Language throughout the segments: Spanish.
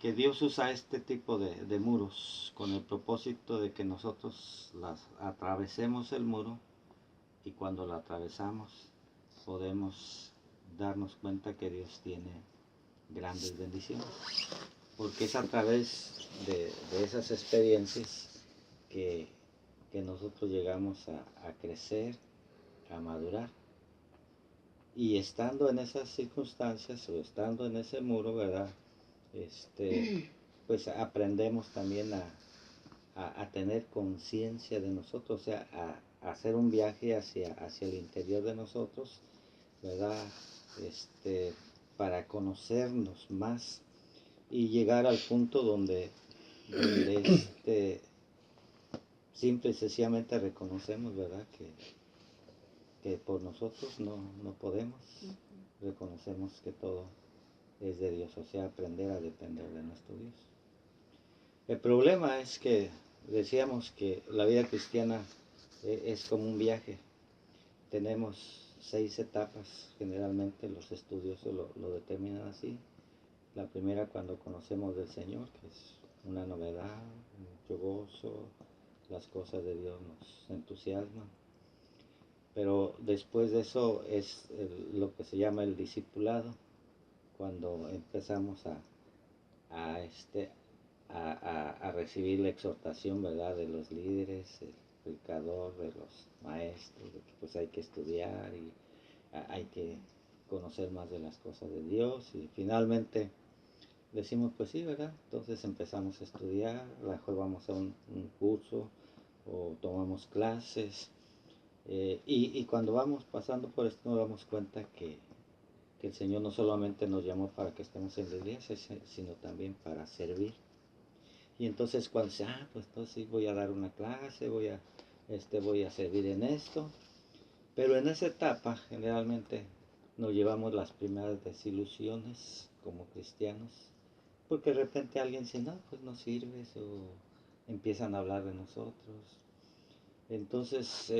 que Dios usa este tipo de muros con el propósito de que nosotros atravesemos el muro, y cuando lo atravesamos podemos darnos cuenta que Dios tiene grandes bendiciones, porque es a través de esas experiencias que nosotros llegamos a crecer, a madurar. Y estando en esas circunstancias o estando en ese muro, ¿verdad? Pues aprendemos también a tener conciencia de nosotros, o sea, a hacer un viaje hacia el interior de nosotros, ¿verdad? Para conocernos más y llegar al punto donde simple y sencillamente reconocemos, ¿verdad? Que por nosotros no podemos, reconocemos que todo es de Dios, o sea, aprender a depender de nuestro Dios. El problema es que decíamos que la vida cristiana es como un viaje. Tenemos 6 etapas, generalmente los estudios lo determinan así. La primera, cuando conocemos del Señor, que es una novedad, mucho gozo, las cosas de Dios nos entusiasman. Pero después de eso es lo que se llama el discipulado, cuando empezamos a recibir la exhortación, ¿verdad?, de los líderes, el predicador, de los maestros, de que pues hay que estudiar y hay que conocer más de las cosas de Dios, y finalmente decimos, pues sí, ¿verdad? Entonces empezamos a estudiar, a lo mejor vamos a un curso o tomamos clases, y cuando vamos pasando por esto nos damos cuenta que el Señor no solamente nos llamó para que estemos en la iglesia, sino también para servir. Y entonces cuando dice, pues entonces sí, voy a dar una clase, voy a servir en esto. Pero en esa etapa generalmente nos llevamos las primeras desilusiones como cristianos, porque de repente alguien dice, no, pues no sirves, o empiezan a hablar de nosotros. Entonces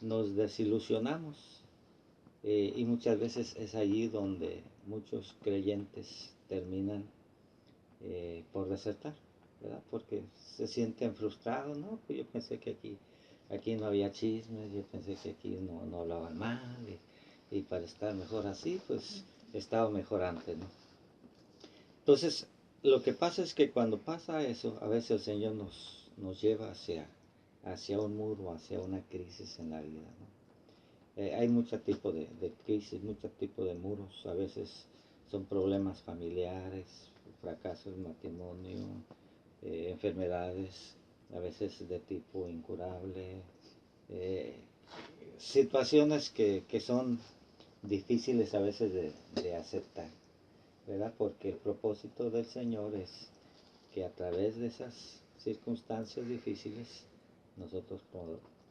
nos desilusionamos, y muchas veces es allí donde muchos creyentes terminan por desertar, ¿verdad? Porque se sienten frustrados, ¿no? Pues yo pensé que aquí no había chismes, yo pensé que aquí no hablaban mal, y para estar mejor así, pues estaba mejor antes, ¿no? Entonces, lo que pasa es que cuando pasa eso, a veces el Señor nos lleva hacia un muro, hacia una crisis en la vida, ¿no? Hay muchos tipos de crisis, muchos tipos de muros. A veces son problemas familiares, fracasos en matrimonio, enfermedades, a veces de tipo incurable, situaciones que son difíciles a veces de aceptar, ¿verdad? Porque el propósito del Señor es que a través de esas circunstancias difíciles nosotros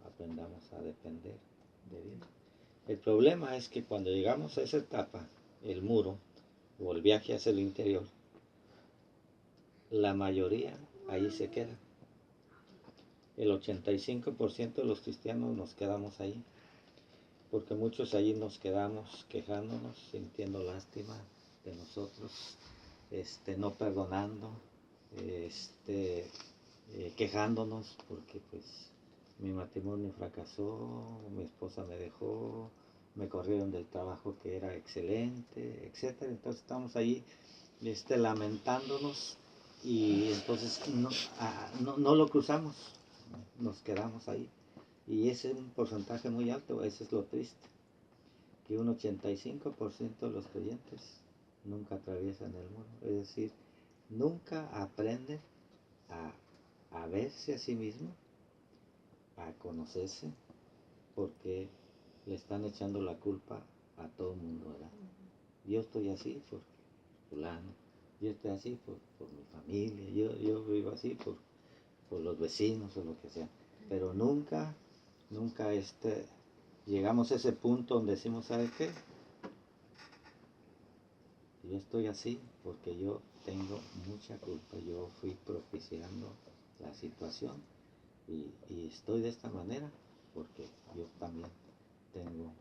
aprendamos a depender de Dios. El problema es que cuando llegamos a esa etapa, el muro o el viaje hacia el interior, la mayoría ahí se queda. El 85% de los cristianos nos quedamos ahí, porque muchos allí nos quedamos quejándonos, sintiendo lástima de nosotros, no perdonando, quejándonos porque pues mi matrimonio fracasó, mi esposa me dejó, me corrieron del trabajo que era excelente, etcétera. Entonces estamos ahí lamentándonos, y entonces no lo cruzamos, nos quedamos ahí. Y ese es un porcentaje muy alto, eso es lo triste, que un 85% de los creyentes nunca atraviesan el muro, es decir, nunca aprenden a verse a sí mismo, a conocerse, porque le están echando la culpa a todo el mundo, ¿verdad? Yo estoy así por fulano, yo estoy así por mi familia, yo vivo así por los vecinos o lo que sea, pero nunca llegamos a ese punto donde decimos, ¿sabe qué? Yo estoy así porque yo tengo mucha culpa, yo fui propiciando la situación, y estoy de esta manera porque yo también tengo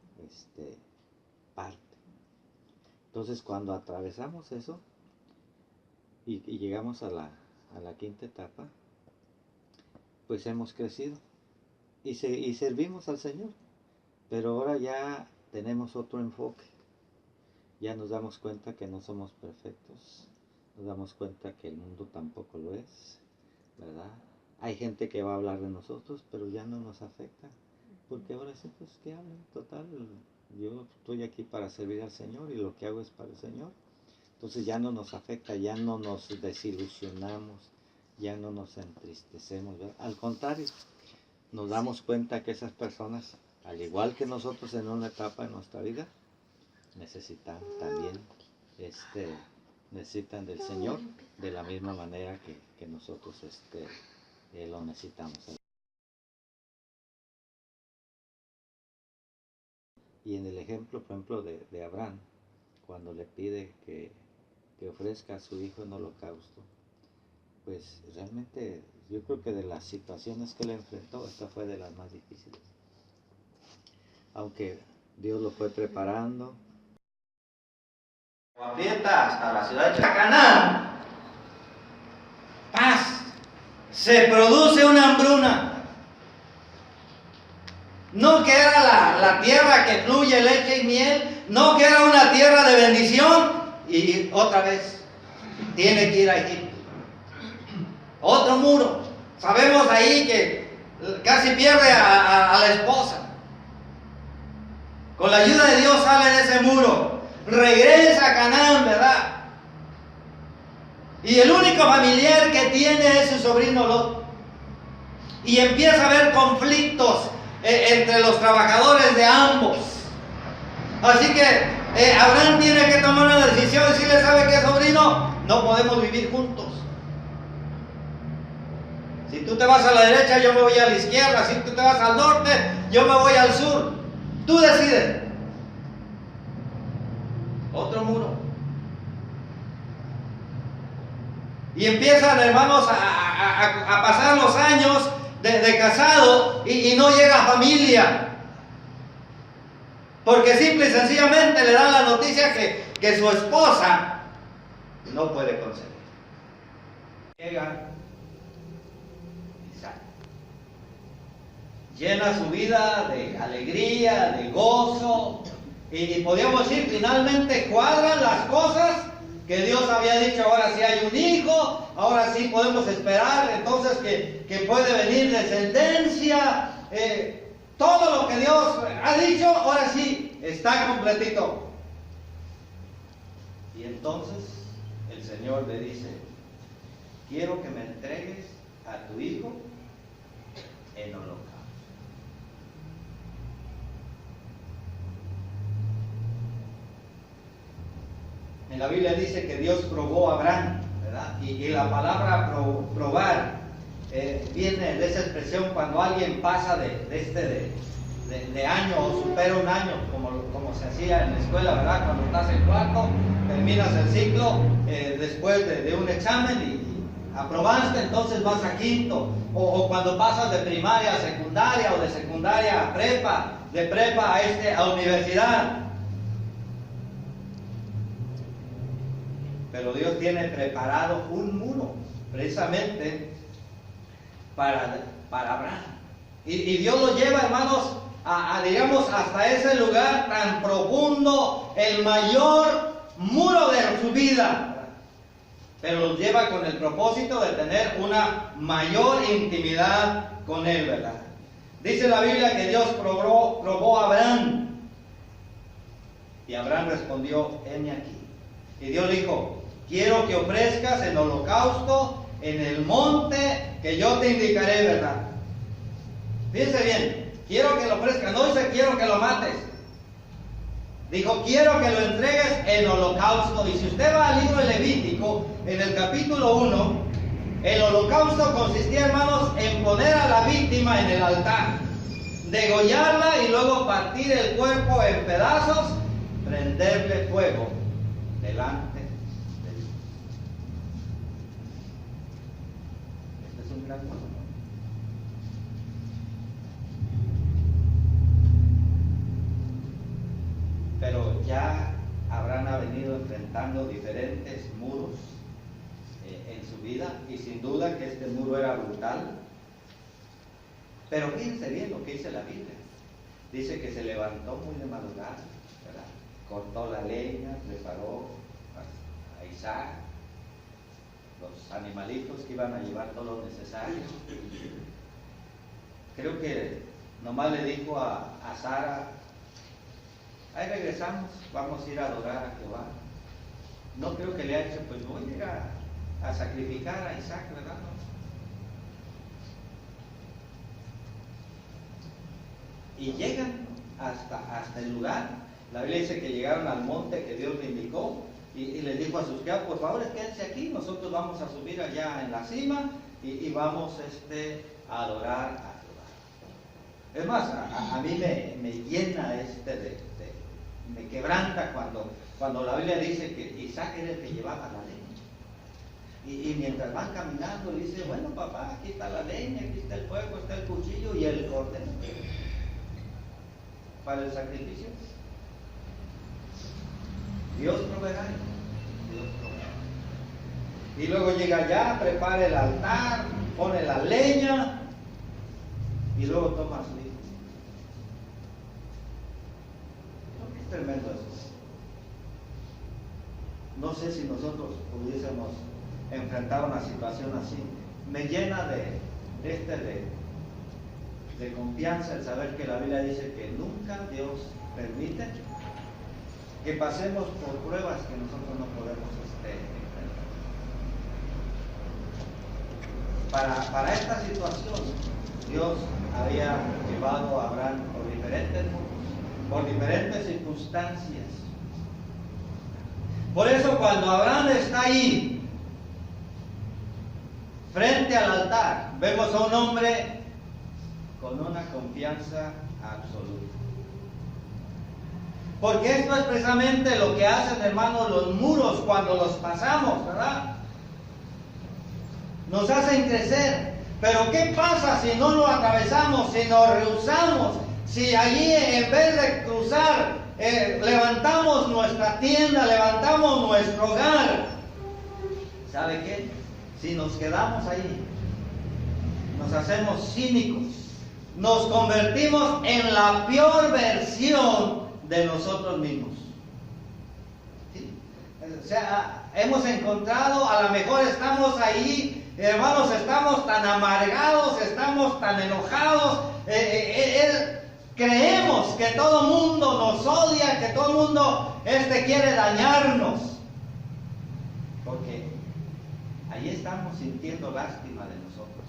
parte. Entonces cuando atravesamos eso, y llegamos a la quinta etapa, pues hemos crecido y servimos al Señor, pero ahora ya tenemos otro enfoque. Ya nos damos cuenta que no somos perfectos, nos damos cuenta que el mundo tampoco lo es, ¿verdad? Hay gente que va a hablar de nosotros, pero ya no nos afecta, porque ahora sí, pues que hablen, total, yo estoy aquí para servir al Señor y lo que hago es para el Señor. Entonces ya no nos afecta, ya no nos desilusionamos, ya no nos entristecemos, ¿verdad? Al contrario, nos damos cuenta que esas personas, al igual que nosotros en una etapa de nuestra vida, necesitan también, necesitan del Señor de la misma manera que nosotros lo necesitamos. Y en el ejemplo, por ejemplo, de Abraham, cuando le pide que ofrezca a su hijo en holocausto, pues realmente yo creo que de las situaciones que le enfrentó, esta fue de las más difíciles. Aunque Dios lo fue preparando. Aprieta hasta la ciudad de Canaán. Paz. Se produce una hambruna. No que era la tierra que fluye leche y miel, no que era una tierra de bendición, y otra vez tiene que ir a Egipto. Otro muro. Sabemos ahí que casi pierde a la esposa. Con la ayuda de Dios sale de ese muro. Regresa a Canaán, ¿verdad? Y el único familiar que tiene es su sobrino Lot. Y empieza a haber conflictos entre los trabajadores de ambos. Así que Abraham tiene que tomar una decisión y decirle, ¿sabe qué, sobrino? No podemos vivir juntos. Si tú te vas a la derecha, yo me voy a la izquierda. Si tú te vas al norte, yo me voy al sur. Tú decides. Otro muro. Y empiezan, hermanos, a pasar los años de casado y no llega familia. Porque simple y sencillamente le dan la noticia que su esposa no puede concebir. Llega Isaac. Llena su vida de alegría, de gozo. Y podríamos decir, finalmente cuadran las cosas que Dios había dicho. Ahora sí hay un hijo, ahora sí podemos esperar entonces que puede venir descendencia. Todo lo que Dios ha dicho, ahora sí está completito. Y entonces el Señor le dice, quiero que me entregues a tu hijo en holocausto. En la Biblia dice que Dios probó a Abraham, ¿verdad? Y la palabra probar viene de esa expresión cuando alguien pasa de año o supera un año, como se hacía en la escuela, ¿verdad? Cuando estás en cuarto, terminas el ciclo después de un examen y aprobaste, entonces vas a quinto. O cuando pasas de primaria a secundaria o de secundaria a prepa, de prepa a universidad. Pero Dios tiene preparado un muro, precisamente para Abraham. Y Dios lo lleva, hermanos, digamos, hasta ese lugar tan profundo, el mayor muro de su vida. Pero los lleva con el propósito de tener una mayor intimidad con Él, ¿verdad? Dice la Biblia que Dios probó a Abraham. Y Abraham respondió, heme aquí. Y Dios dijo, quiero que ofrezcas en holocausto en el monte que yo te indicaré, ¿verdad? Fíjense bien, quiero que lo ofrezcas, no dice quiero que lo mates. Dijo, quiero que lo entregues en holocausto. Y si usted va al libro de Levítico, en el capítulo 1, el holocausto consistía, hermanos, en poner a la víctima en el altar, degollarla y luego partir el cuerpo en pedazos, prenderle fuego delante de Dios. Este es un gran paso. Pero ya Abraham ha venido enfrentando diferentes muros su vida, y sin duda que este muro era brutal. Pero fíjense bien lo que dice la Biblia. Dice que se levantó muy de madrugada, ¿verdad? Cortó la leña, preparó a Isaac, los animalitos que iban a llevar todo lo necesario. Creo que nomás le dijo a Sara: ahí regresamos, vamos a ir a adorar a Jehová. No creo que le haya dicho: pues voy a ir a sacrificar a Isaac, ¿verdad? No. Y llegan hasta el lugar. La Biblia dice que llegaron al monte que Dios le indicó, y les dijo a sus criados: por favor, quédense aquí, nosotros vamos a subir allá en la cima y vamos a adorar a Jehová. Es más, a mí me llena me quebranta cuando la Biblia dice que Isaac era el que llevaba la leña. Y mientras van caminando, dice: bueno, papá, aquí está la leña, aquí está el fuego, está el cuchillo y el cordero para el sacrificio. Dios proveerá. Dios proveerá. Y luego llega allá, prepara el altar, pone la leña y luego toma a su hijo. Qué tremendo eso. No sé si nosotros pudiésemos enfrentar una situación así. Me llena de confianza el saber que la Biblia dice que nunca Dios permite que pasemos por pruebas que nosotros no podemos enfrentar. Para esta situación, Dios había llevado a Abraham por diferentes circunstancias. Por eso, cuando Abraham está ahí, frente al altar, vemos a un hombre con una confianza absoluta. Porque esto es precisamente lo que hacen, hermanos, los muros cuando los pasamos, ¿verdad? Nos hacen crecer. Pero ¿qué pasa si no lo atravesamos, si nos rehusamos? Si allí, en vez de cruzar, levantamos nuestra tienda, levantamos nuestro hogar. ¿Sabe qué? Si nos quedamos ahí, nos hacemos cínicos, nos convertimos en la peor versión de nosotros mismos. ¿Sí? O sea, hemos encontrado, a lo mejor estamos ahí, hermanos, estamos tan amargados, estamos tan enojados, creemos que todo el mundo nos odia, que todo el mundo quiere dañarnos, porque ahí estamos sintiendo lástima de nosotros,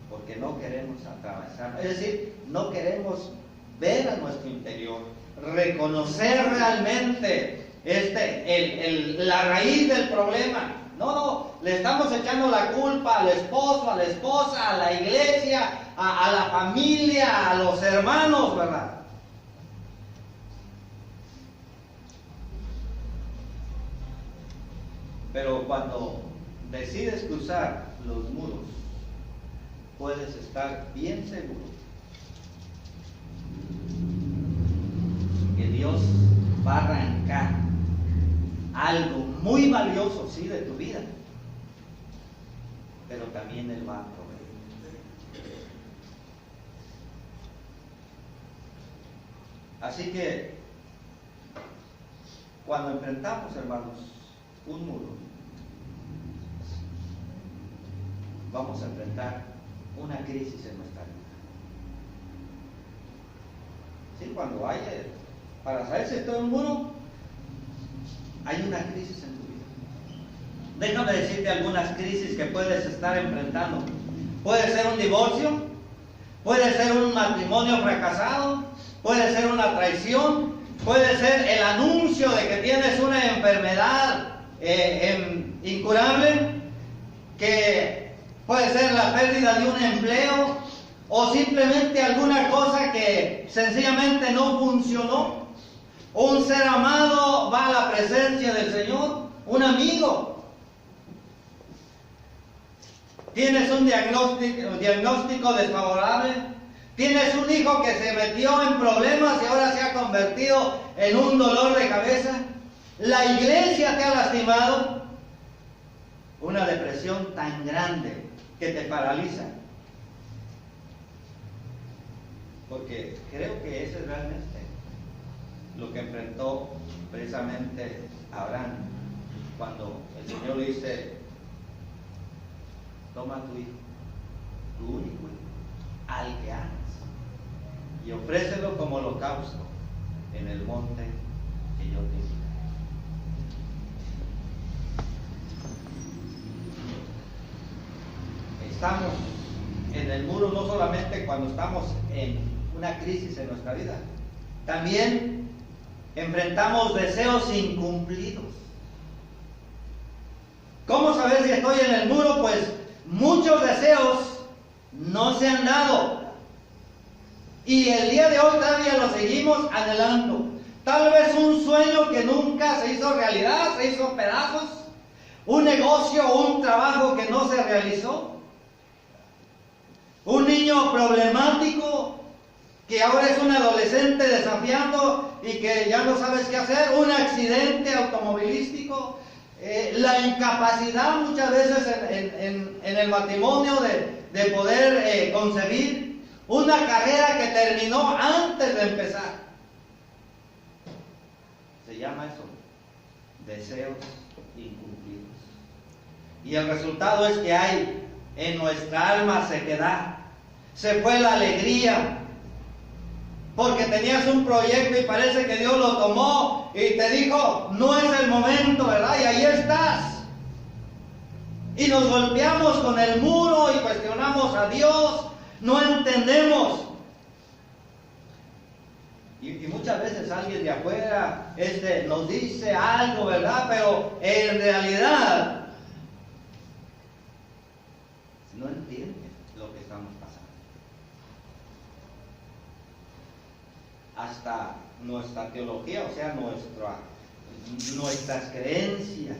porque no queremos atravesar, es decir, no queremos ver a nuestro interior, reconocer realmente la raíz del problema. No, le estamos echando la culpa al esposo, a la esposa, a la iglesia, a la familia, a los hermanos, ¿verdad? Pero cuando decides cruzar los muros, puedes estar bien seguro que Dios va a arrancar algo muy valioso, sí, de tu vida, pero también Él va a proveer. Así que cuando enfrentamos, hermanos, un muro, vamos a enfrentar una crisis en nuestra vida. Sí, cuando haya, para saber si está en un muro, hay una crisis en tu vida. Déjame decirte algunas crisis que puedes estar enfrentando. Puede ser un divorcio, puede ser un matrimonio fracasado, puede ser una traición, puede ser el anuncio de que tienes una enfermedad incurable, que puede ser la pérdida de un empleo, o simplemente alguna cosa que sencillamente no funcionó. Un ser amado va a la presencia del Señor, un amigo. Tienes un diagnóstico desfavorable. Tienes un hijo que se metió en problemas y ahora se ha convertido en un dolor de cabeza. La iglesia te ha lastimado. una depresión tan grande que te paraliza. Porque creo que ese es realmente lo que enfrentó precisamente Abraham cuando el Señor le dice: toma tu hijo, tu único hijo, al que amas, y ofrécelo como holocausto en el monte que yo te indicaré. Estamos en el muro no solamente cuando estamos en una crisis en nuestra vida, también enfrentamos deseos incumplidos. ¿Cómo saber si estoy en el muro? Pues muchos deseos no se han dado. Y el día de hoy todavía lo seguimos anhelando. Tal vez un sueño que nunca se hizo realidad, se hizo pedazos. Un negocio o un trabajo que no se realizó. Un niño problemático que ahora es un adolescente desafiando y que ya no sabes qué hacer. Un accidente automovilístico. La incapacidad muchas veces en el matrimonio de poder concebir. Una carrera que terminó antes de empezar. Se llama eso deseos incumplidos. Y el resultado es que hay en nuestra alma sequedad. Se fue la alegría. Porque tenías un proyecto y parece que Dios lo tomó y te dijo: no es el momento, ¿verdad? Y ahí estás. Y nos golpeamos con el muro y cuestionamos a Dios. No entendemos. Y muchas veces alguien de afuera nos dice algo, ¿verdad? Pero en realidad no entiende lo que estamos pasando. Hasta nuestra teología, o sea, nuestras creencias,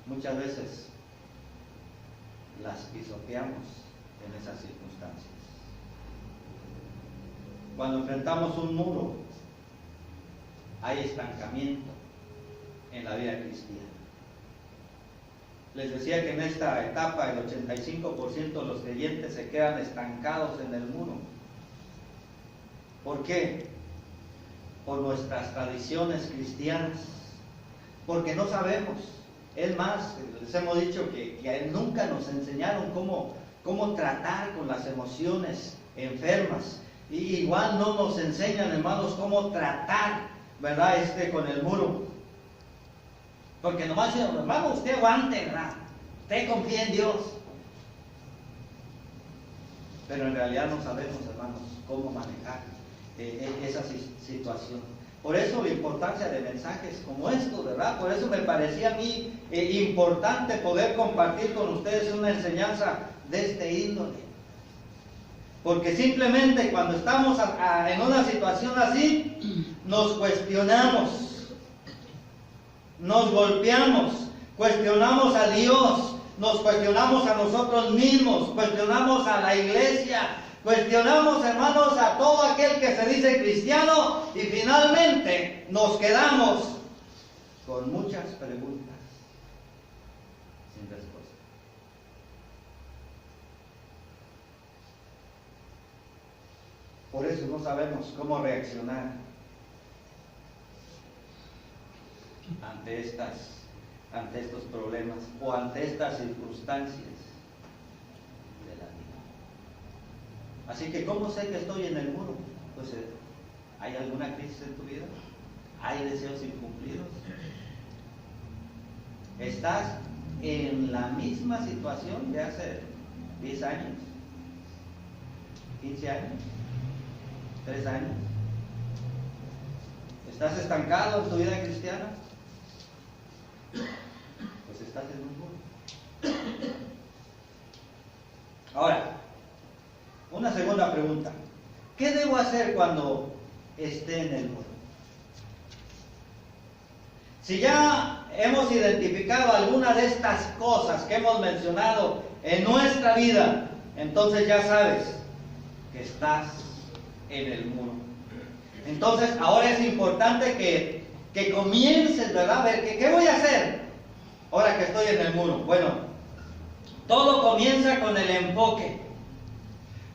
muchas veces las pisoteamos en esas circunstancias. Cuando enfrentamos un muro, hay estancamiento en la vida cristiana. Les decía que en esta etapa el 85% de los creyentes se quedan estancados en el muro. ¿Por qué? Por nuestras tradiciones cristianas. Porque no sabemos. Es más, les hemos dicho que nunca nos enseñaron cómo tratar con las emociones enfermas. Y igual no nos enseñan, hermanos, cómo tratar, ¿verdad? Con el muro. Porque nomás dicen: hermano, usted aguante, ¿verdad? Usted confía en Dios. Pero en realidad no sabemos, hermanos, cómo manejar esa situación. Por eso la importancia de mensajes como estos, ¿verdad? Por eso me parecía a mí importante poder compartir con ustedes una enseñanza de este índole. Porque simplemente cuando estamos en una situación así, nos cuestionamos, nos golpeamos, cuestionamos a Dios, nos cuestionamos a nosotros mismos, cuestionamos a la iglesia, cuestionamos, hermanos, a todo aquel que se dice cristiano, y finalmente nos quedamos con muchas preguntas sin respuesta. Por eso no sabemos cómo reaccionar ante estos problemas o ante estas circunstancias de la vida. Así que, ¿cómo sé que estoy en el muro? Pues, ¿hay alguna crisis en tu vida? ¿Hay deseos incumplidos? ¿Estás en la misma situación de hace 10 años? ¿15 años? 3 años. ¿Estás estancado en tu vida cristiana? Pues estás en un muro. Ahora, una segunda pregunta. ¿Qué debo hacer cuando esté en el muro? Si ya hemos identificado alguna de estas cosas que hemos mencionado en nuestra vida, entonces ya sabes que estás en el muro. Entonces ahora es importante que comiences, ¿verdad? A ver, ¿qué voy a hacer? ahora que estoy en el muro? Bueno, todo comienza con el enfoque.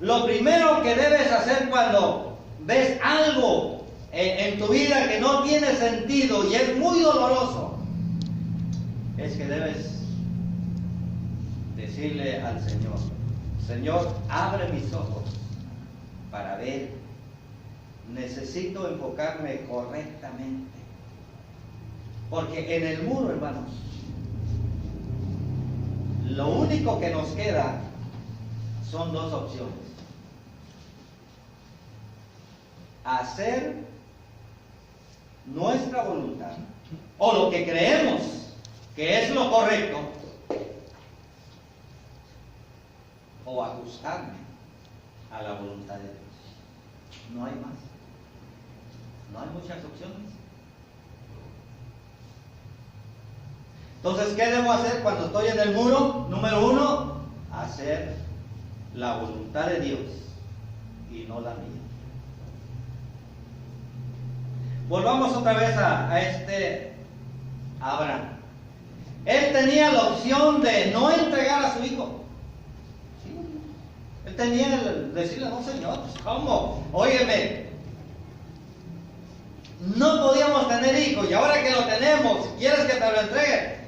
Lo primero que debes hacer cuando ves algo en tu vida que no tiene sentido y es muy doloroso, es que debes decirle al Señor: Señor, abre mis ojos para ver. Necesito enfocarme correctamente. Porque en el muro, hermanos, lo único que nos queda son dos opciones: hacer nuestra voluntad, o lo que creemos que es lo correcto, o ajustarme a la voluntad de Dios. No hay más. No hay muchas opciones. Entonces, ¿qué debo hacer cuando estoy en el muro? Número uno, hacer la voluntad de Dios y no la mía. Volvamos otra vez a Abraham. Él tenía la opción de no entregar a su hijo. ¿Sí? Él tenía el decirle: no, Señor, ¿cómo? Óyeme, no podíamos tener hijos y ahora que lo tenemos, ¿quieres que te lo entregue?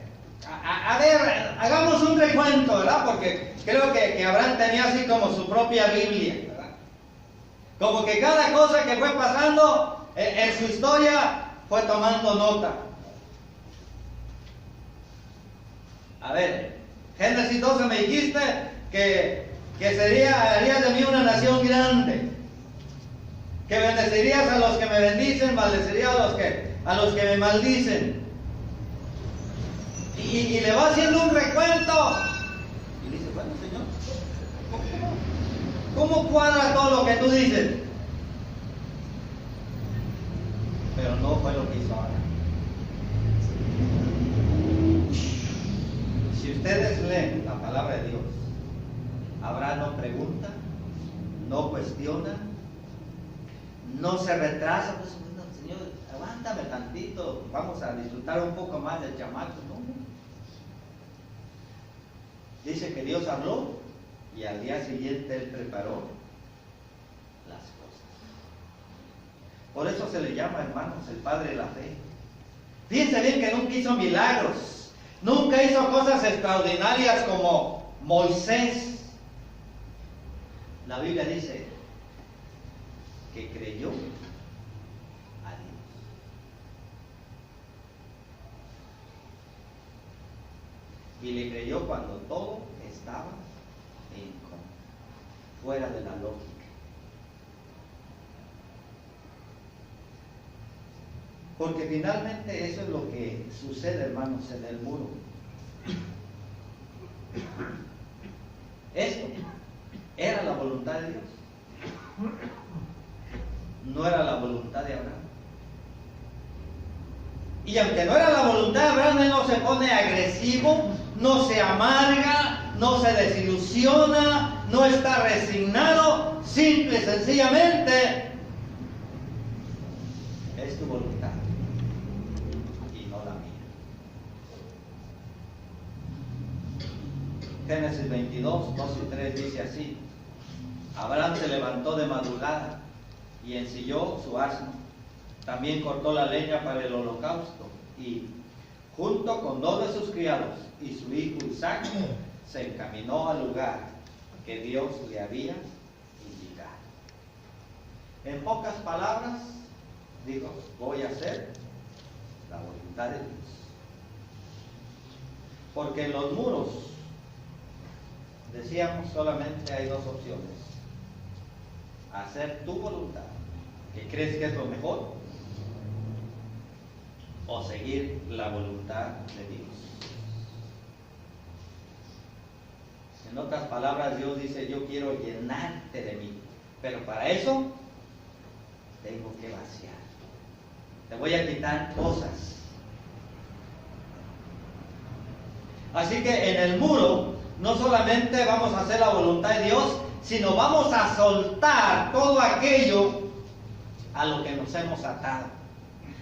A ver, hagamos un recuento, ¿verdad? Porque creo que Abraham tenía así como su propia Biblia, ¿verdad? Como que cada cosa que fue pasando en su historia fue tomando nota. A ver, Génesis 12 me dijiste que harías de mí una nación grande, que bendecirías a los que me bendicen, maldecirías a los que me maldicen. Y le va haciendo un recuento. Y dice: bueno, Señor, ¿cómo cuadra todo lo que tú dices? Pero no fue lo que hizo ahora. Si ustedes leen la palabra de Dios, Abraham no pregunta, no cuestiona, no se retrasa. Pues, bueno, Señor, aguántame tantito, vamos a disfrutar un poco más del chamaco, ¿no? Dice que Dios habló y al día siguiente Él preparó las cosas. Por eso se le llama, hermanos, el Padre de la fe. Fíjense bien que nunca hizo milagros, nunca hizo cosas extraordinarias como Moisés. La Biblia dice que creyó a Dios. Y le creyó cuando todo estaba en contra, fuera de la lógica. Porque finalmente eso es lo que sucede, hermanos, en el muro. Esto era la voluntad de Dios. No era la voluntad de Abraham. Y aunque no era la voluntad de Abraham, él no se pone agresivo, no se amarga, no se desilusiona, no está resignado. Simple y sencillamente es tu voluntad y no la mía. Génesis 22, 2 y 3 dice así: Abraham se levantó de madrugada y ensilló su asno. También cortó la leña para el holocausto y, junto con 2 de sus criados y su hijo Isaac, se encaminó al lugar que Dios le había indicado. En pocas palabras, dijo: voy a hacer la voluntad de Dios. Porque en los muros, decíamos, solamente hay 2 opciones: hacer tu voluntad, que crees que es lo mejor, o seguir la voluntad de Dios. En otras palabras, Dios dice: yo quiero llenarte de mí, pero para eso tengo que vaciar. Te voy a quitar cosas. Así que en el muro no solamente vamos a hacer la voluntad de Dios, sino vamos a soltar todo aquello a lo que nos hemos atado.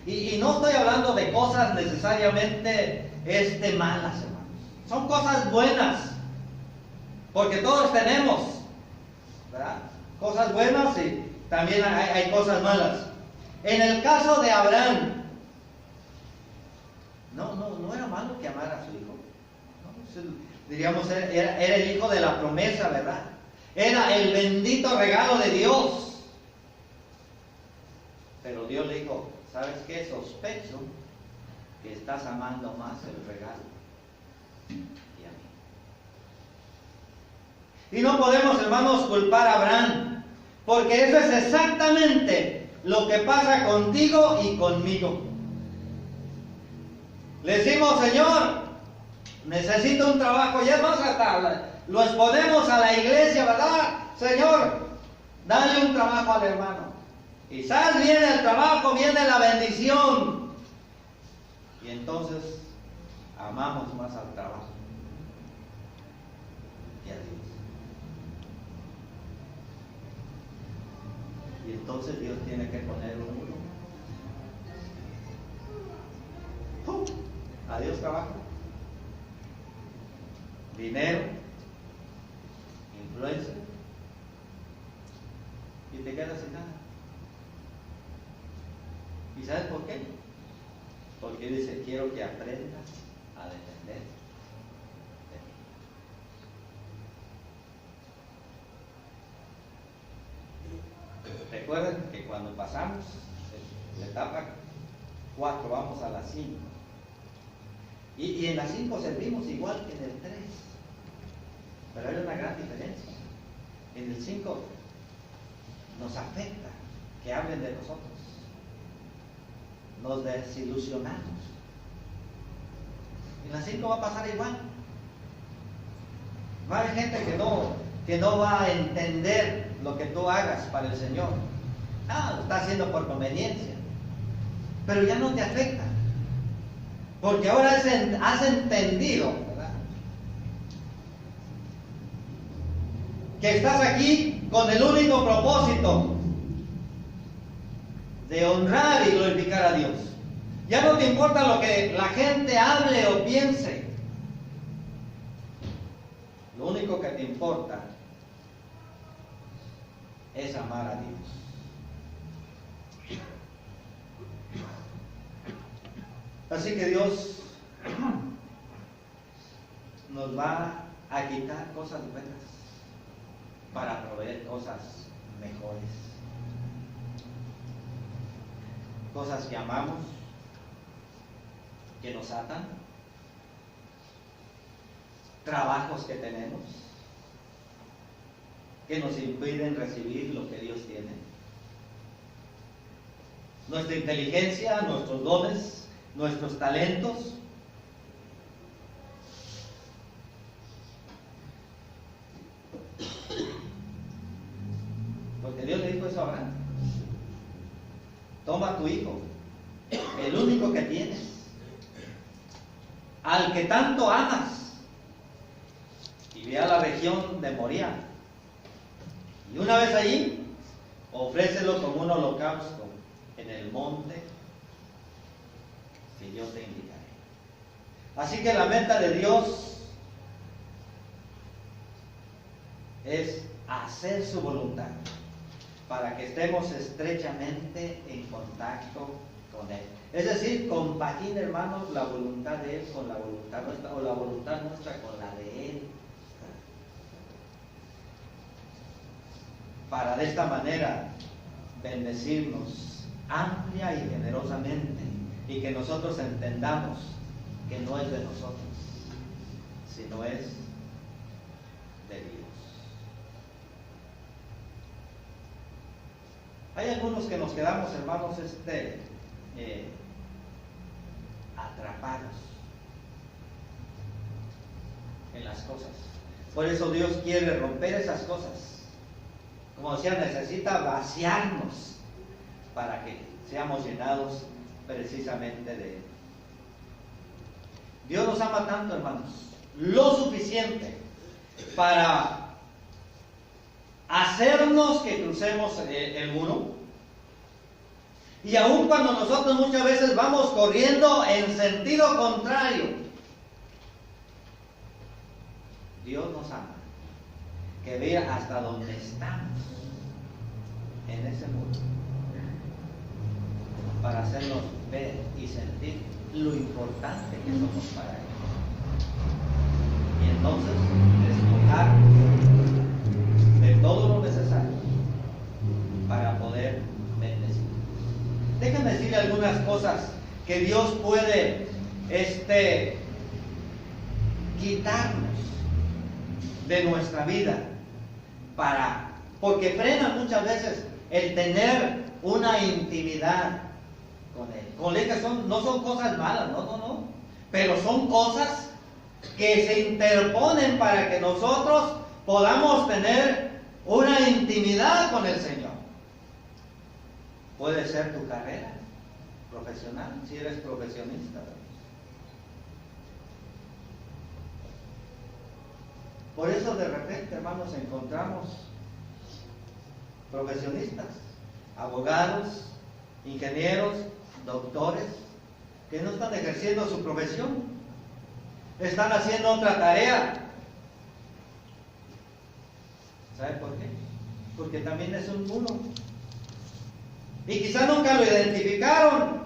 Y no estoy hablando de cosas necesariamente malas, hermanos. Son cosas buenas, porque todos tenemos, ¿verdad?, cosas buenas y también hay cosas malas. En el caso de Abraham, no era malo que amara a su hijo. No, diríamos, era el hijo de la promesa, ¿verdad? Era el bendito regalo de Dios. Pero Dios le dijo, ¿sabes qué? Sospecho que estás amando más el regalo que a mí. Y no podemos, hermanos, culpar a Abraham, porque eso es exactamente lo que pasa contigo y conmigo. Le decimos, Señor, necesito un trabajo, ya más hasta lo exponemos a la iglesia, ¿verdad? Señor, dale un trabajo al hermano. Quizás viene el trabajo, viene la bendición. Y entonces amamos más al trabajo que a Dios. Y entonces Dios tiene que poner un muro. ¡Pum! Adiós trabajo, dinero, influencia, y te quedas sin nada. ¿Y sabes por qué? Porque dice, quiero que aprendas a depender de mí. Recuerden que cuando pasamos la etapa 4, vamos a la 5. Y en la 5 servimos igual que en el 3. Pero hay una gran diferencia. En el 5 nos afecta que hablen de nosotros. Nos desilusionamos. En la 5 va a pasar igual. Va a haber gente que no va a entender lo que tú hagas para el Señor. Lo está haciendo por conveniencia. Pero ya no te afecta. Porque ahora has entendido, ¿verdad?, que estás aquí con el único propósito de honrar y glorificar a Dios. Ya no te importa lo que la gente hable o piense. Lo único que te importa es amar a Dios. Así que Dios nos va a quitar cosas buenas para proveer cosas mejores. Cosas que amamos, que nos atan, trabajos que tenemos, que nos impiden recibir lo que Dios tiene. Nuestra inteligencia, nuestros dones, nuestros talentos. Porque Dios le dijo eso a Abraham. Toma a tu hijo, el único que tienes, al que tanto amas, y ve a la región de Moría. Y una vez allí, ofrécelo como un holocausto en el monte que yo te indicaré. Así que la meta de Dios es hacer su voluntad, para que estemos estrechamente en contacto con Él. Es decir, compaginar, hermanos, la voluntad de Él con la voluntad nuestra, o la voluntad nuestra con la de Él. Para de esta manera bendecirnos amplia y generosamente, y que nosotros entendamos que no es de nosotros, sino es de Dios. Hay algunos que nos quedamos, hermanos, atrapados en las cosas. Por eso Dios quiere romper esas cosas. Como decía, necesita vaciarnos para que seamos llenados precisamente de Él. Dios nos ama tanto, hermanos, lo suficiente para hacernos que crucemos el muro. Y aun cuando nosotros muchas veces vamos corriendo en sentido contrario Dios nos ama, que vea hasta donde estamos en ese mundo, para hacernos ver y sentir lo importante que somos para Él. Y entonces despojarnos de todo lo necesario para poder bendecir. Déjenme decirle algunas cosas que Dios puede quitarnos de nuestra vida, porque frena muchas veces el tener una intimidad con Él. Con Él, que no son cosas malas, no, pero son cosas que se interponen para que nosotros podamos tener una intimidad con el Señor. Puede ser tu carrera profesional, si eres profesionista. Por eso de repente, hermanos, encontramos profesionistas, abogados, ingenieros, doctores, que no están ejerciendo su profesión, están haciendo otra tarea. ¿Sabe por qué? Porque también es un mulo. Y quizá nunca lo identificaron.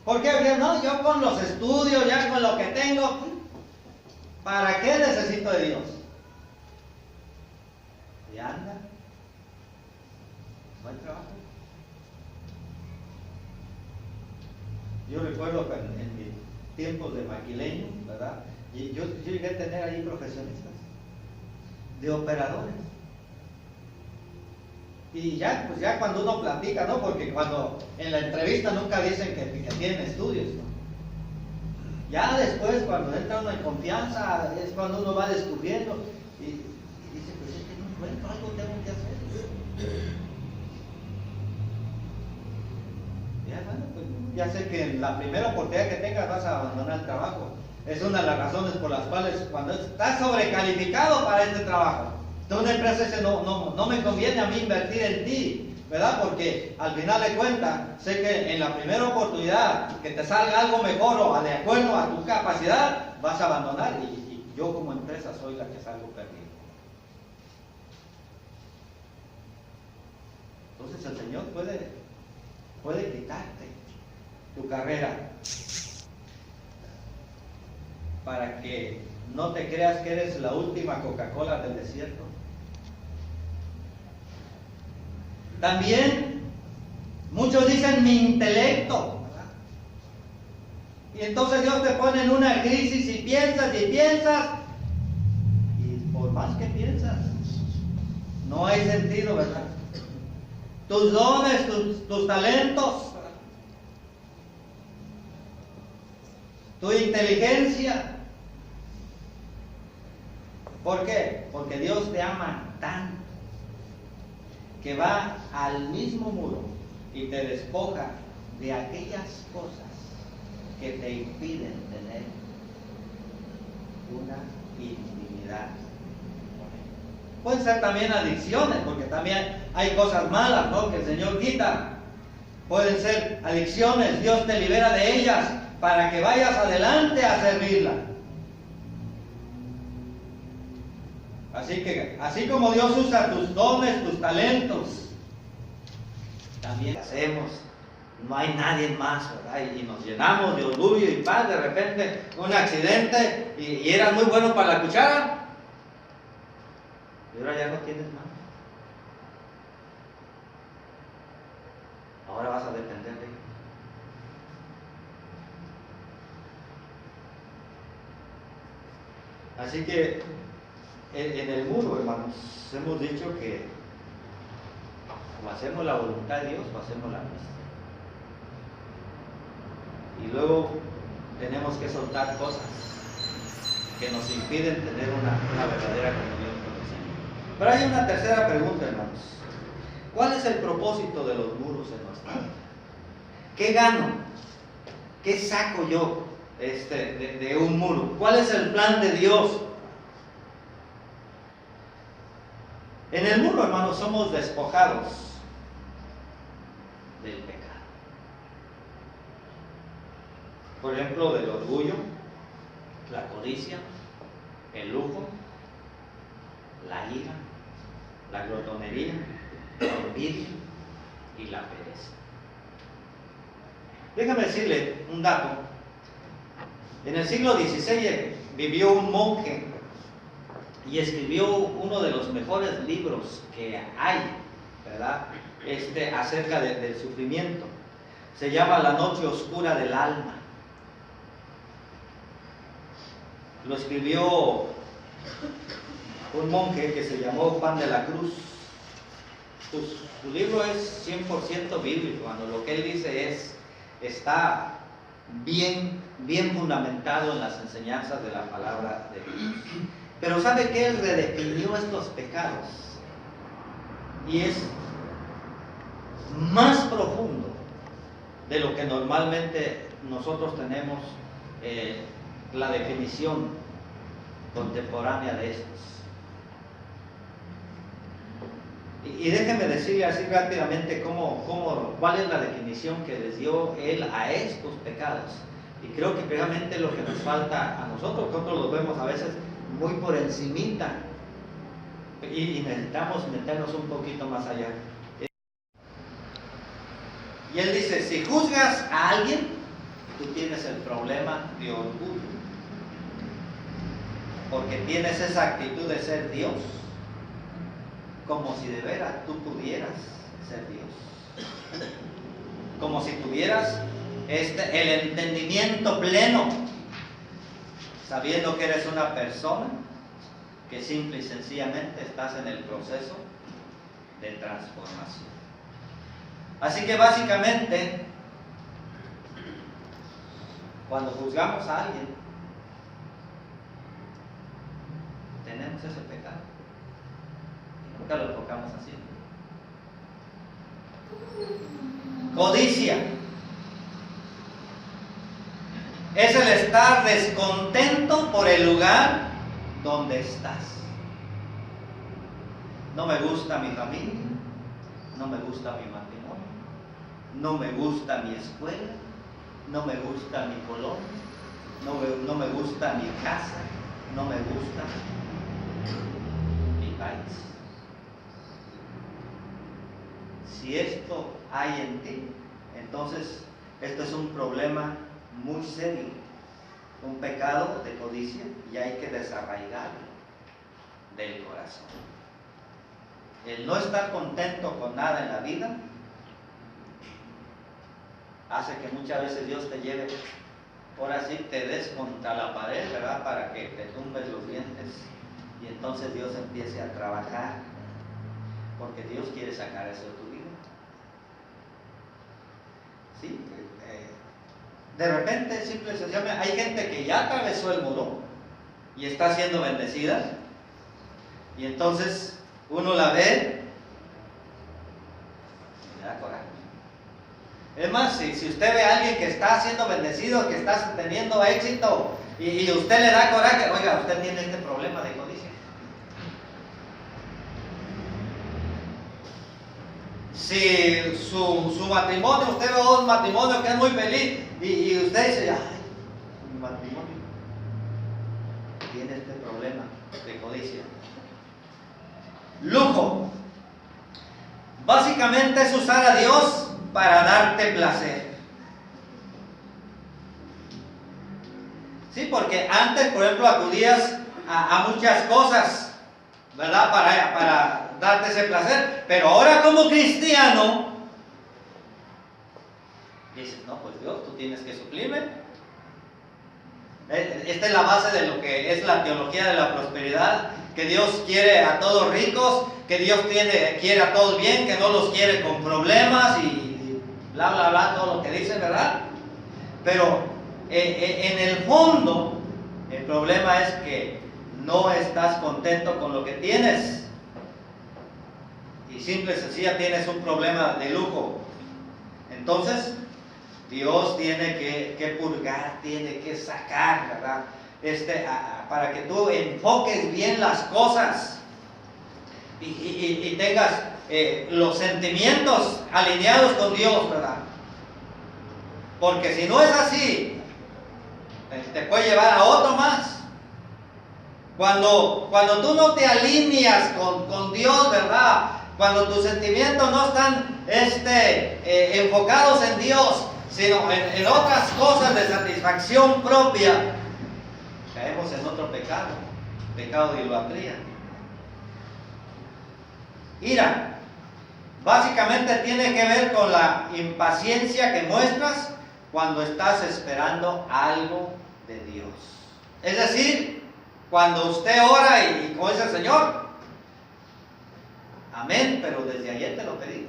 ¿Por qué? Porque no, yo con los estudios, ya con lo que tengo, ¿para qué necesito de Dios? Y anda, no hay trabajo. Yo recuerdo que en mis tiempos de maquileño, ¿verdad? Y yo llegué a tener ahí profesionistas, de operadores. Y ya cuando uno platica, ¿no? Porque cuando en la entrevista nunca dicen que tienen estudios, ¿no? Ya después, cuando entra uno en confianza, es cuando uno va descubriendo y dice, pues es que no encuentro, algo tengo que hacer. Ya, bueno, pues ya sé que en la primera oportunidad que tengas vas a abandonar el trabajo. Es una de las razones por las cuales cuando estás sobrecalificado para este trabajo, entonces una empresa dice, no me conviene a mí invertir en ti, ¿verdad? Porque al final de cuentas, sé que en la primera oportunidad que te salga algo mejor o de acuerdo a tu capacidad, vas a abandonar y yo como empresa soy la que salgo perdido. Entonces el Señor puede quitarte tu carrera para que no te creas que eres la última Coca-Cola del desierto. También muchos dicen mi intelecto, ¿verdad? Y entonces Dios te pone en una crisis y piensas y por más que piensas no hay sentido, ¿verdad? Tus dones, tus talentos, tu inteligencia. ¿Por qué? Porque Dios te ama tanto que va al mismo muro y te despoja de aquellas cosas que te impiden tener una intimidad con Él. Pueden ser también adicciones, porque también hay cosas malas, ¿no?, que el Señor quita. Pueden ser adicciones, Dios te libera de ellas para que vayas adelante a servirla. Así como Dios usa tus dones, tus talentos, también hacemos. No hay nadie más, ¿verdad? Y nos llenamos de orgullo y paz. De repente, un accidente y eras muy bueno para la cuchara, y ahora ya no tienes más. Ahora vas a depender de Él. Así que en el muro, hermanos, hemos dicho que o hacemos la voluntad de Dios o hacemos la nuestra. Y luego tenemos que soltar cosas que nos impiden tener una verdadera comunión con el Señor. Pero hay una tercera pregunta, hermanos. ¿Cuál es el propósito de los muros en nuestra vida? ¿Qué gano? ¿Qué saco yo de un muro? ¿Cuál es el plan de Dios? En el muro, hermanos, somos despojados del pecado. Por ejemplo, del orgullo, la codicia, el lujo, la ira, la glotonería, la envidia y la pereza. Déjame decirle un dato. En el siglo XVI vivió un monje y escribió uno de los mejores libros que hay, ¿verdad? Acerca del sufrimiento. Se llama La noche oscura del alma. Lo escribió un monje que se llamó Juan de la Cruz. Su libro es 100% bíblico, cuando lo que él dice está bien fundamentado en las enseñanzas de la palabra de Dios. Pero ¿sabe qué? Él redefinió estos pecados y es más profundo de lo que normalmente nosotros tenemos la definición contemporánea de estos. Y déjenme decirle así rápidamente cuál es la definición que les dio él a estos pecados. Y creo que precisamente lo que nos falta a nosotros los vemos a veces muy por encimita y necesitamos meternos un poquito más allá. Y él dice, si juzgas a alguien, tú tienes el problema de orgullo, porque tienes esa actitud de ser Dios, como si de veras tú pudieras ser Dios, como si tuvieras el entendimiento pleno, sabiendo que eres una persona que simple y sencillamente estás en el proceso de transformación. Así que básicamente, cuando juzgamos a alguien, tenemos ese pecado y nunca lo tocamos así. Codicia es el estar descontento por el lugar donde estás. No me gusta mi familia, no me gusta mi matrimonio, no me gusta mi escuela, no me gusta mi colonia, no me gusta mi casa, no me gusta mi país. Si esto hay en ti, entonces esto es un problema muy serio, un pecado de codicia, y hay que desarraigarlo del corazón. El no estar contento con nada en la vida hace que muchas veces Dios te lleve, ahora sí te des contra la pared, ¿verdad? Para que te tumbes los dientes y entonces Dios empiece a trabajar, porque Dios quiere sacar eso de tu vida. ¿Sí? De repente, simple y sencillamente, hay gente que ya atravesó el muro y está siendo bendecida, y entonces uno la ve y le da coraje. Es más, si usted ve a alguien que está siendo bendecido, que está teniendo éxito, y usted le da coraje, oiga, usted tiene este problema de codicia. Si su matrimonio, usted ve un matrimonio que es muy feliz, y usted dice, ay, mi matrimonio tiene este problema de codicia. Lujo. Básicamente es usar a Dios para darte placer. Sí, porque antes, por ejemplo, acudías a muchas cosas, ¿verdad? Para darte ese placer. Pero ahora como cristiano, dices, no, pues Dios, tú tienes que suplirme. Esta es la base de lo que es la teología de la prosperidad, que Dios quiere a todos ricos, que Dios quiere a todos bien, que no los quiere con problemas y bla, bla, bla, todo lo que dice, ¿verdad? Pero en el fondo, el problema es que no estás contento con lo que tienes. Y simple y sencilla tienes un problema de lujo. Entonces, Dios tiene que purgar, tiene que sacar, ¿verdad? Para que tú enfoques bien las cosas y tengas los sentimientos alineados con Dios, ¿verdad? Porque si no es así, te puede llevar a otro más. Cuando tú no te alineas con Dios, ¿verdad? Cuando tus sentimientos no están enfocados en Dios, sino en otras cosas de satisfacción propia, caemos en otro pecado, pecado de idolatría. Ira, básicamente tiene que ver con la impaciencia que muestras cuando estás esperando algo de Dios. Es decir, cuando usted ora y como dice el Señor, amén, pero desde ayer te lo pedí.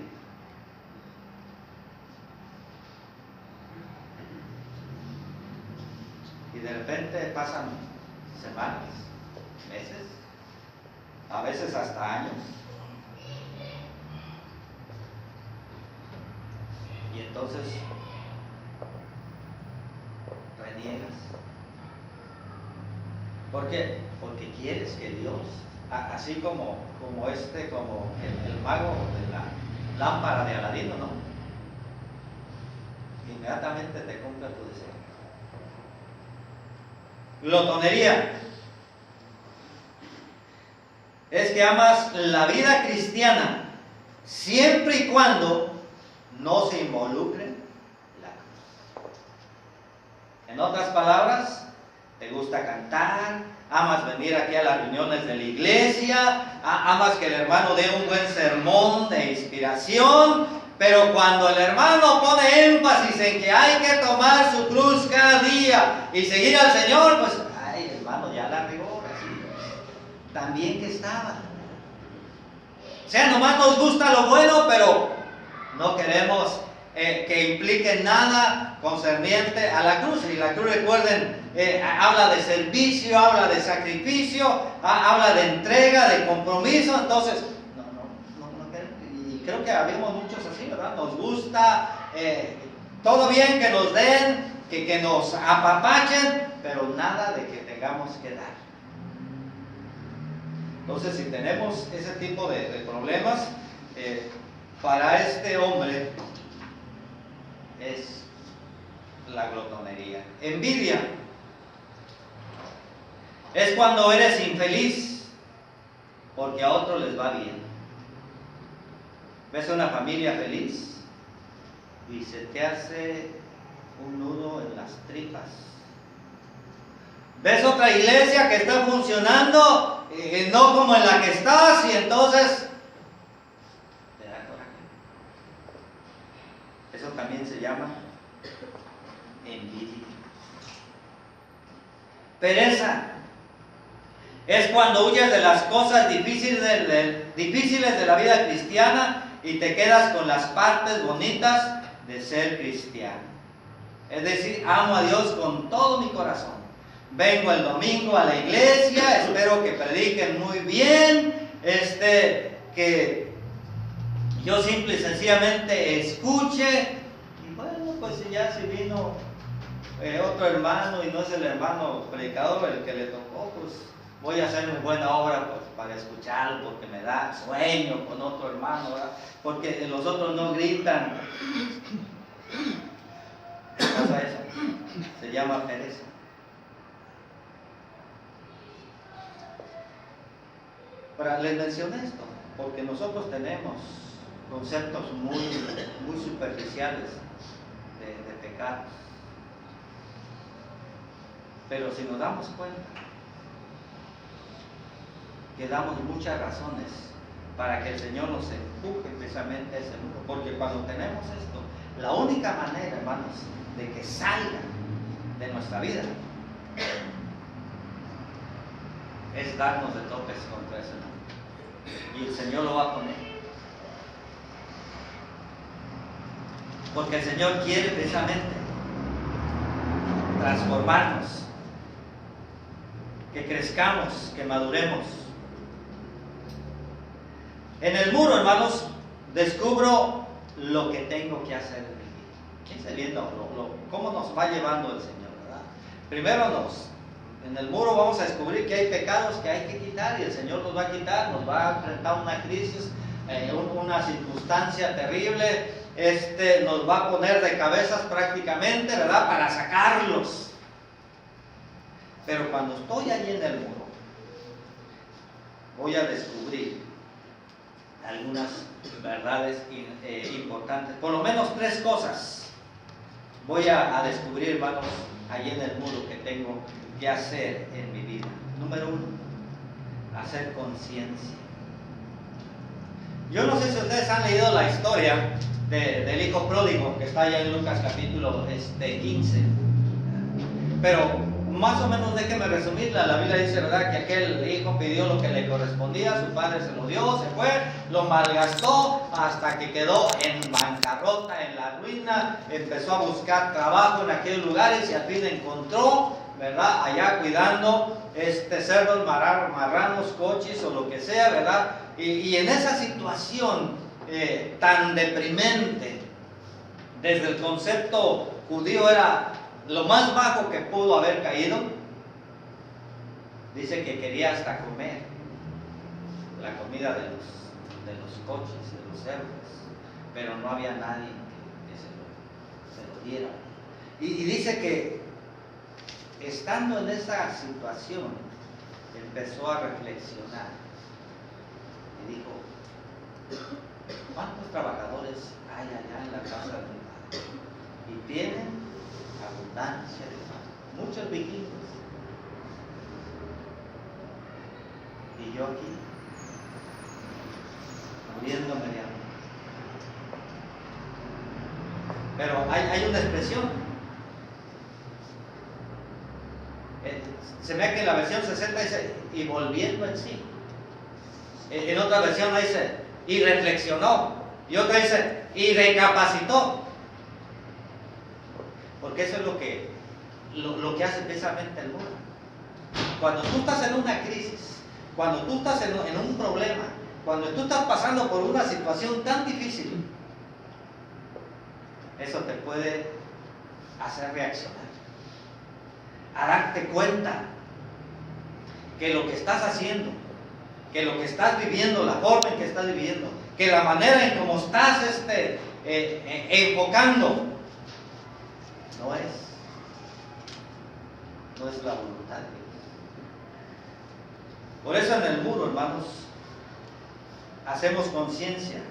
Y de repente pasan semanas, meses, a veces hasta años. Y entonces reniegas. ¿Por qué? Porque quieres que Dios, así como el mago de la lámpara de Aladino, ¿no? Inmediatamente te cumpla tu deseo. Glotonería. Es que amas la vida cristiana siempre y cuando no se involucre la cruz. En otras palabras, te gusta cantar, amas venir aquí a las reuniones de la iglesia, amas que el hermano dé un buen sermón de inspiración, pero cuando el hermano pone énfasis en que hay que tomar su cruz cada día y seguir al Señor, pues, ay, hermano, ya la regó, así, tan bien que estaba. O sea, nomás nos gusta lo bueno, pero no queremos que implique nada concerniente a la cruz. Y la cruz, recuerden, habla de servicio, habla de sacrificio, habla de entrega, de compromiso. Entonces, y creo que habemos muchos así, ¿verdad? Nos gusta, todo bien que nos den, que nos apapachen, pero nada de que tengamos que dar. Entonces, si tenemos ese tipo de problemas, para este hombre es la glotonería. Envidia es cuando eres infeliz porque a otros les va bien. Ves una familia feliz y se te hace un nudo en las tripas. Ves otra iglesia que está funcionando, no como en la que estás, y entonces te da coraje. Eso también se llama envidia. Pereza es cuando huyes de las cosas difíciles de la vida cristiana y te quedas con las partes bonitas de ser cristiano. Es decir, amo a Dios con todo mi corazón. Vengo el domingo a la iglesia, espero que prediquen muy bien, que yo simple y sencillamente escuche. Y bueno, pues ya si vino otro hermano y no es el hermano predicador el que le tocó, pues voy a hacer una buena obra pues, para escucharlo, porque me da sueño con otro hermano, ¿verdad? Porque los otros no gritan. ¿Qué pasa eso? Se llama pereza. Ahora, les mencioné esto, porque nosotros tenemos conceptos muy superficiales de pecados. Pero si nos damos cuenta, que damos muchas razones para que el Señor nos empuje precisamente a ese mundo. Porque cuando tenemos esto, la única manera, hermanos, de que salga de nuestra vida es darnos de topes contra ese mundo. Y el Señor lo va a poner. Porque el Señor quiere precisamente transformarnos, que crezcamos, que maduremos. En el muro, hermanos, descubro lo que tengo que hacer en mi vida. Fíjense viendo cómo nos va llevando el Señor, ¿verdad? Primero en el muro vamos a descubrir que hay pecados que hay que quitar y el Señor nos va a quitar, nos va a enfrentar una crisis, una circunstancia terrible, nos va a poner de cabezas prácticamente, ¿verdad? Para sacarlos. Pero cuando estoy allí en el muro, voy a descubrir algunas verdades importantes, por lo menos 3 cosas voy a descubrir, hermanos, ahí en el muro que tengo que hacer en mi vida. Número 1, hacer conciencia. Yo no sé si ustedes han leído la historia del hijo pródigo que está allá en Lucas capítulo 15, pero más o menos déjenme resumirla. La Biblia dice, ¿verdad?, que aquel hijo pidió lo que le correspondía, su padre se lo dio, se fue, lo malgastó hasta que quedó en bancarrota, en la ruina, empezó a buscar trabajo en aquellos lugares y al fin encontró, ¿verdad?, allá cuidando cerdos, marranos, coches o lo que sea, ¿verdad? Y en esa situación tan deprimente, desde el concepto judío era lo más bajo que pudo haber caído, dice que quería hasta comer la comida de los coches, de los cerdos, pero no había nadie que se lo diera. Y dice que estando en esa situación empezó a reflexionar y dijo, ¿cuántos trabajadores hay allá en la casa de mi padre? Y tienen abundancia de pan, muchos vikingos, y yo aquí muriéndome de hambre. Pero hay una expresión, se ve que en la versión 60 dice y volviendo en sí, en otra versión dice y reflexionó, y otra dice y recapacitó. Porque eso es lo que hace precisamente el mundo. Cuando tú estás en una crisis, cuando tú estás en un problema, cuando tú estás pasando por una situación tan difícil, eso te puede hacer reaccionar, a darte cuenta que lo que estás haciendo, que lo que estás viviendo, la forma en que estás viviendo, que la manera en cómo estás enfocando, no es la voluntad de Dios. Por eso en el muro, hermanos, hacemos conciencia.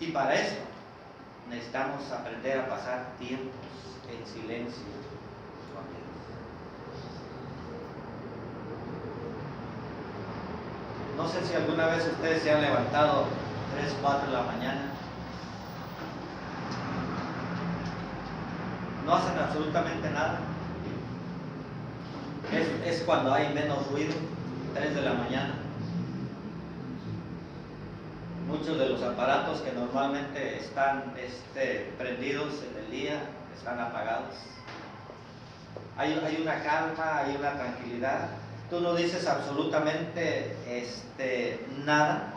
Y para eso necesitamos aprender a pasar tiempos en silencio con Dios. No sé si alguna vez ustedes se han levantado 3, 4 de la mañana, no hacen absolutamente nada. Es cuando hay menos ruido, 3 de la mañana. Muchos de los aparatos que normalmente están prendidos en el día están apagados. Hay una calma, hay una tranquilidad. Tú no dices absolutamente nada.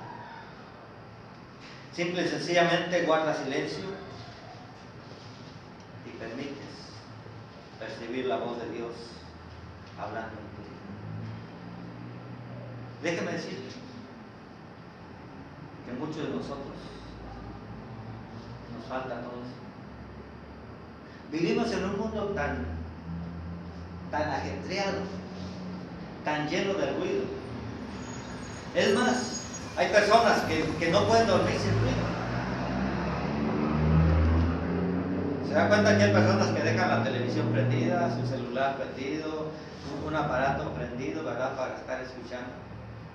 Simple y sencillamente guardas silencio y permites percibir la voz de Dios hablando en tu vida. Déjeme decirle que muchos de nosotros nos falta todo eso. Vivimos en un mundo tan ajetreado, tan lleno de ruido. Es más, hay personas que no pueden dormir sin ruido. ¿Se da cuenta que hay personas que dejan la televisión prendida, su celular prendido, un aparato prendido, ¿verdad?, para estar escuchando?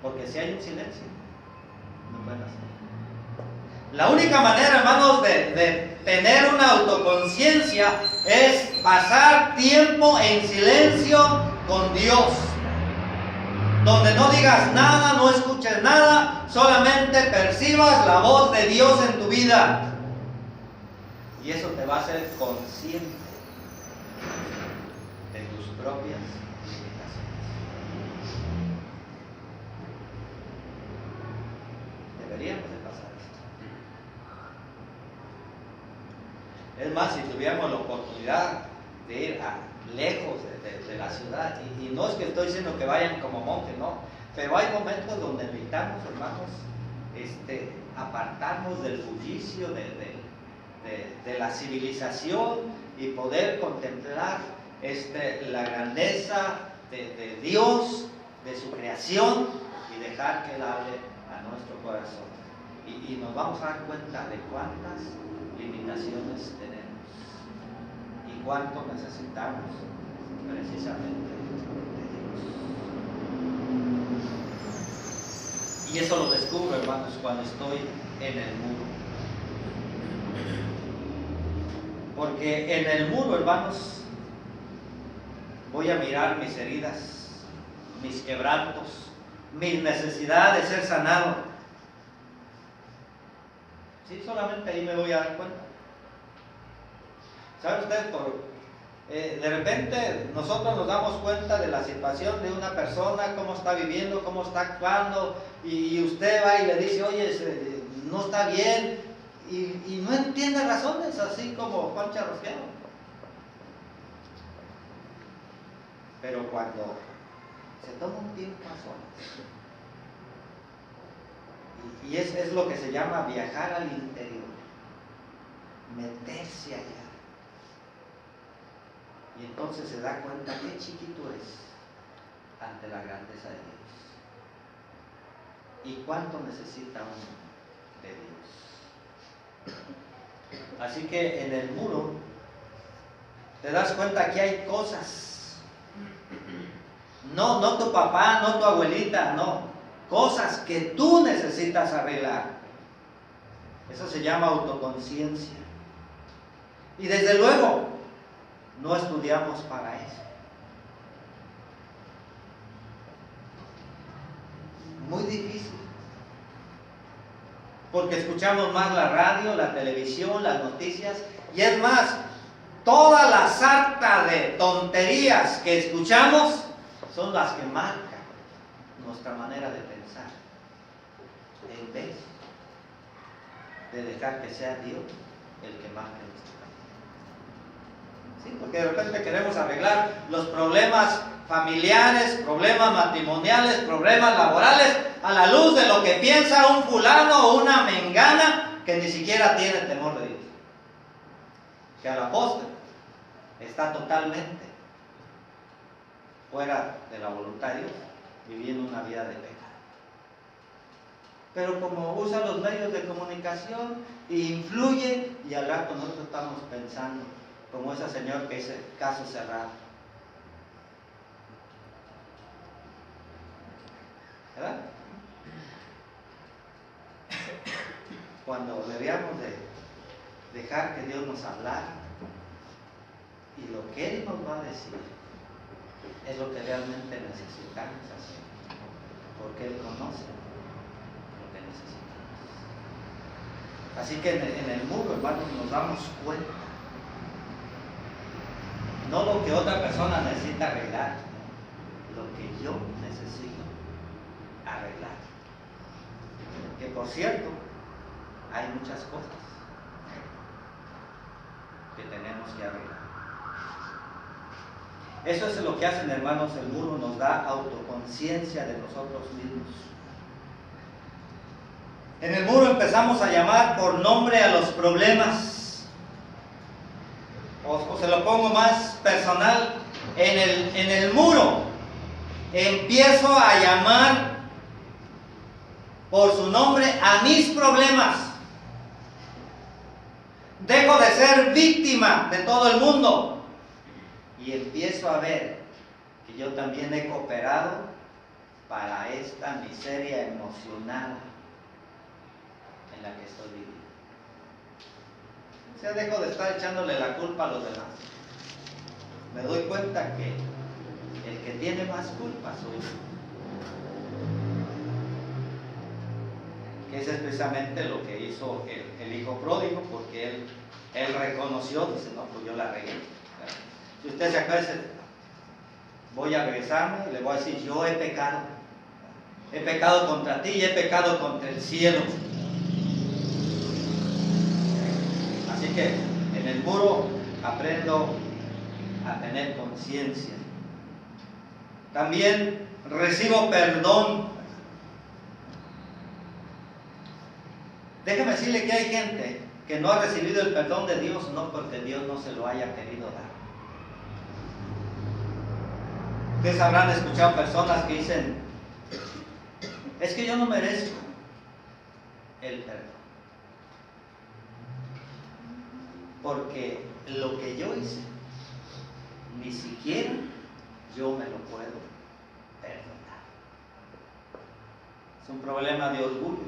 Porque si hay un silencio, no pueden hacer. La única manera, hermanos, de tener una autoconciencia es pasar tiempo en silencio con Dios. Donde no digas nada, no escuches nada, solamente percibas la voz de Dios en tu vida. Y eso te va a hacer consciente de tus propias limitaciones. Deberíamos de pasar esto. Es más, si tuviéramos la oportunidad de ir lejos de la ciudad, y no es que estoy diciendo que vayan como monjes, no, pero hay momentos donde necesitamos, hermanos, apartarnos del bullicio, de la civilización y poder contemplar la grandeza de Dios, de su creación, y dejar que Él hable a nuestro corazón. Y nos vamos a dar cuenta de cuántas limitaciones tenemos y cuánto necesitamos precisamente de Dios. Y eso lo descubro, hermanos, cuando estoy en el muro. Porque en el muro, hermanos, voy a mirar mis heridas, mis quebrantos, mis necesidades de ser sanado. Sí, solamente ahí me voy a dar cuenta. ¿Sabe usted? De repente nosotros nos damos cuenta de la situación de una persona, cómo está viviendo, cómo está actuando, y usted va y le dice, oye, no está bien, y no entiende razones, así como Juan Charrosqueado. Pero cuando se toma un tiempo a solas, y es lo que se llama viajar al interior, meterse allá, y entonces se da cuenta qué chiquito es ante la grandeza de Dios y cuánto necesita uno de Dios. Así que en el muro te das cuenta que hay cosas, no tu papá, no tu abuelita, no, cosas que tú necesitas arreglar. Eso se llama autoconciencia. Y desde luego, no estudiamos para eso. Muy difícil. Porque escuchamos más la radio, la televisión, las noticias. Y es más, toda la sarta de tonterías que escuchamos son las que marcan nuestra manera de pensar, en vez de dejar que sea Dios el que marque nuestra vida. ¿Sí? Porque de repente queremos arreglar los problemas familiares, problemas matrimoniales, problemas laborales, a la luz de lo que piensa un fulano o una mengana que ni siquiera tiene temor de Dios, que a la postre está totalmente fuera de la voluntad de Dios, viviendo una vida de pecado. Pero como usa los medios de comunicación e influye, y al rato nosotros estamos pensando como ese señor que dice caso cerrado. ¿Verdad? Cuando deberíamos de dejar que Dios nos hablara, y lo que Él nos va a decir es lo que realmente necesitamos hacer, porque Él conoce lo que necesitamos. Así que en el muro, hermanos, nos damos cuenta, no lo que otra persona necesita arreglar, lo que yo necesito arreglar. Que por cierto, hay muchas cosas que tenemos que arreglar. Eso es lo que hacen, hermanos, el muro nos da autoconciencia de nosotros mismos. En el muro empezamos a llamar por nombre a los problemas. O se lo pongo más personal, en el muro empiezo a llamar por su nombre a mis problemas. Dejo de ser víctima de todo el mundo y empiezo a ver que yo también he cooperado para esta miseria emocional en la que estoy viviendo. O sea, dejo de estar echándole la culpa a los demás. Me doy cuenta que el que tiene más culpa soy yo. Que ese es precisamente lo que hizo el hijo pródigo, porque él reconoció, dice, no, pues yo la regué. Si usted se acuerda, voy a regresarme y le voy a decir, yo he pecado contra ti y he pecado contra el cielo. Así que en el muro aprendo a tener conciencia. También recibo perdón. Déjeme decirle que hay gente que no ha recibido el perdón de Dios, no porque Dios no se lo haya querido dar, Ustedes habrán escuchado personas que dicen, es que yo no merezco el perdón, porque lo que yo hice, ni siquiera yo me lo puedo perdonar. Es un problema de orgullo.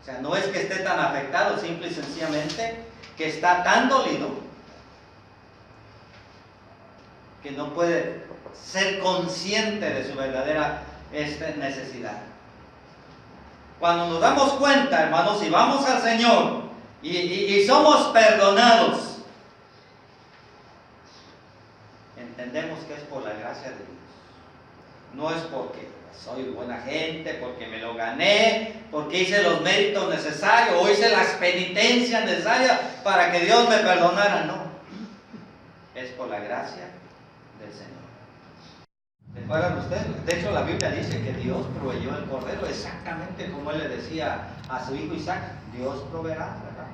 O sea, no es que esté tan afectado, simple y sencillamente que está tan dolido que no puede ser consciente de su verdadera necesidad. Cuando nos damos cuenta, hermanos, y vamos al Señor y somos perdonados, entendemos que es por la gracia de Dios. No es porque soy buena gente, porque me lo gané, porque hice los méritos necesarios o hice las penitencias necesarias para que Dios me perdonara. No, es por la gracia del Señor. ¿Recuerdan ustedes? De hecho, la Biblia dice que Dios proveyó el cordero exactamente como Él le decía a su hijo Isaac: Dios proveerá, ¿verdad?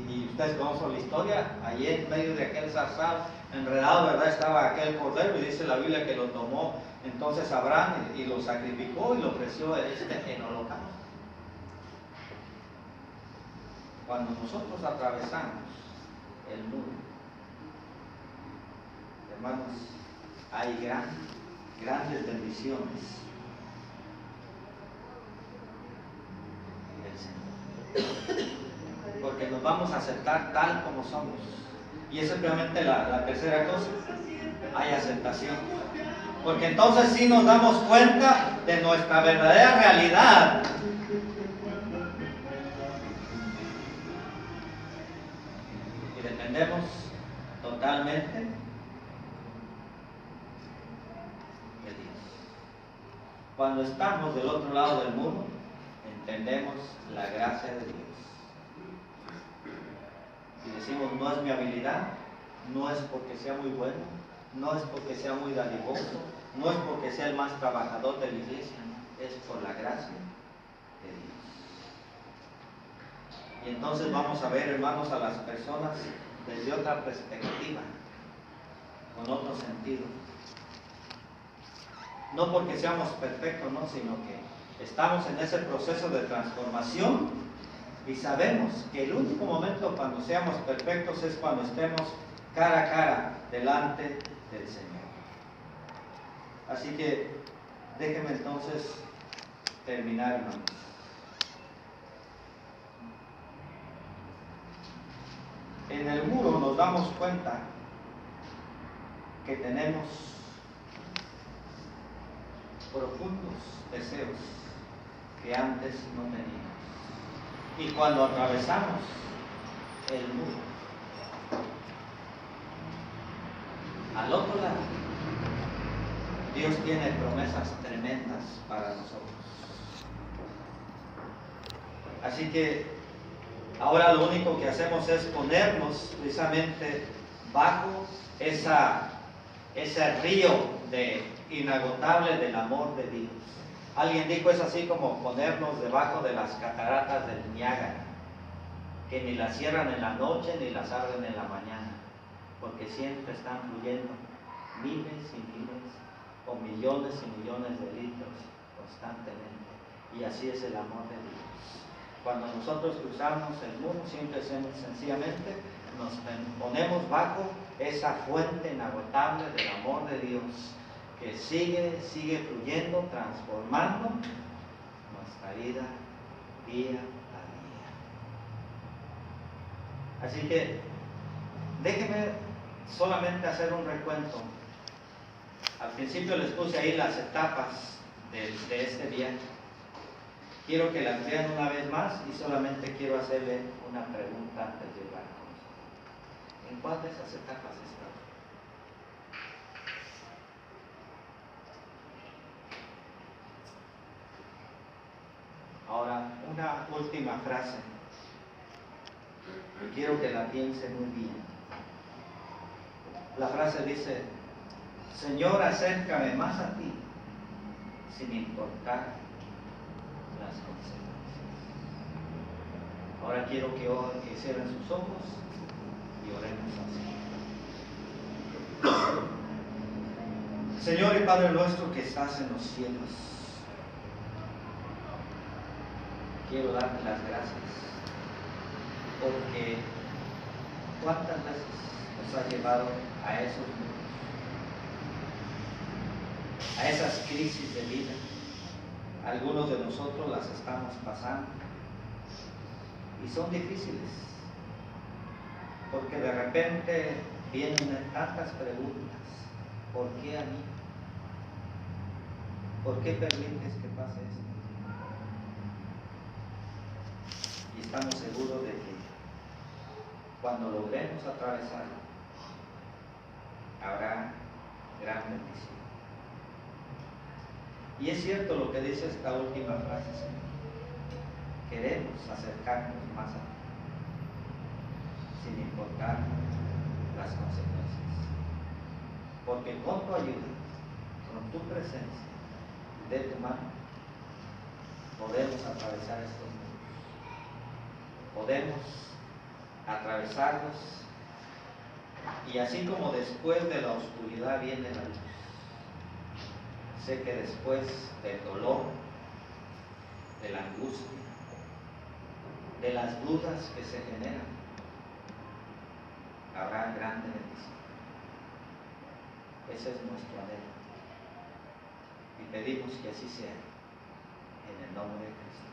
Y ustedes conocen la historia. Allí en medio de aquel zarzal enredado, ¿verdad?, estaba aquel cordero, y dice la Biblia que lo tomó entonces Abraham y lo sacrificó y lo ofreció en holocausto. Cuando nosotros atravesamos el muro, hermanos, hay grandes bendiciones del Señor, porque nos vamos a aceptar tal como somos. Y es simplemente la tercera cosa: hay aceptación, porque entonces sí nos damos cuenta de nuestra verdadera realidad. Y dependemos totalmente de Dios. Cuando estamos del otro lado del muro, entendemos la gracia de Dios. Y decimos: no es mi habilidad, no es porque sea muy bueno, no es porque sea muy dadivoso, no es porque sea el más trabajador de la iglesia, no, es por la gracia de Dios. Y entonces vamos a ver, hermanos, a las personas desde otra perspectiva, con otro sentido. No porque seamos perfectos, no, sino que estamos en ese proceso de transformación. Y sabemos que el único momento cuando seamos perfectos es cuando estemos cara a cara delante del Señor. Así que déjenme entonces terminar, hermanos. En el muro nos damos cuenta que tenemos profundos deseos que antes no teníamos. Y cuando atravesamos el muro, al otro lado, Dios tiene promesas tremendas para nosotros. Así que ahora lo único que hacemos es ponernos precisamente bajo ese río inagotable del amor de Dios. Alguien dijo: es así como ponernos debajo de las cataratas del Niágara, que ni las cierran en la noche ni las abren en la mañana, porque siempre están fluyendo miles y miles o millones y millones de litros constantemente. Y así es el amor de Dios. Cuando nosotros cruzamos el muro, siempre sencillamente nos ponemos bajo esa fuente inagotable del amor de Dios, que sigue fluyendo, transformando nuestra vida día a día. Así que déjenme solamente hacer un recuento. Al principio les puse ahí las etapas de este viaje. Quiero que las vean una vez más y solamente quiero hacerle una pregunta antes de llegar. ¿En cuál de esas etapas está? Ahora, una última frase. Y quiero que la piense muy bien. La frase dice: Señor, acércame más a ti, sin importar las consecuencias. Ahora quiero que cierren sus ojos y oremos así. Señor y Padre nuestro que estás en los cielos, quiero darte las gracias porque cuántas veces nos has llevado a esos mundos, a esas crisis de vida. Algunos de nosotros las estamos pasando y son difíciles porque de repente vienen tantas preguntas. ¿Por qué a mí? ¿Por qué permites que pase esto? Y estamos seguros de que cuando logremos atravesar, habrá gran bendición. Y es cierto lo que dice esta última frase, Señor. Queremos acercarnos más a ti, sin importar las consecuencias. Porque con tu ayuda, con tu presencia, de tu mano, podemos atravesar estos mundos. Podemos atravesarlos, y así como después de la oscuridad viene la luz, sé que después del dolor, de la angustia, de las dudas que se generan, habrá grande bendición. Ese es nuestro anhelo y pedimos que así sea, en el nombre de Cristo.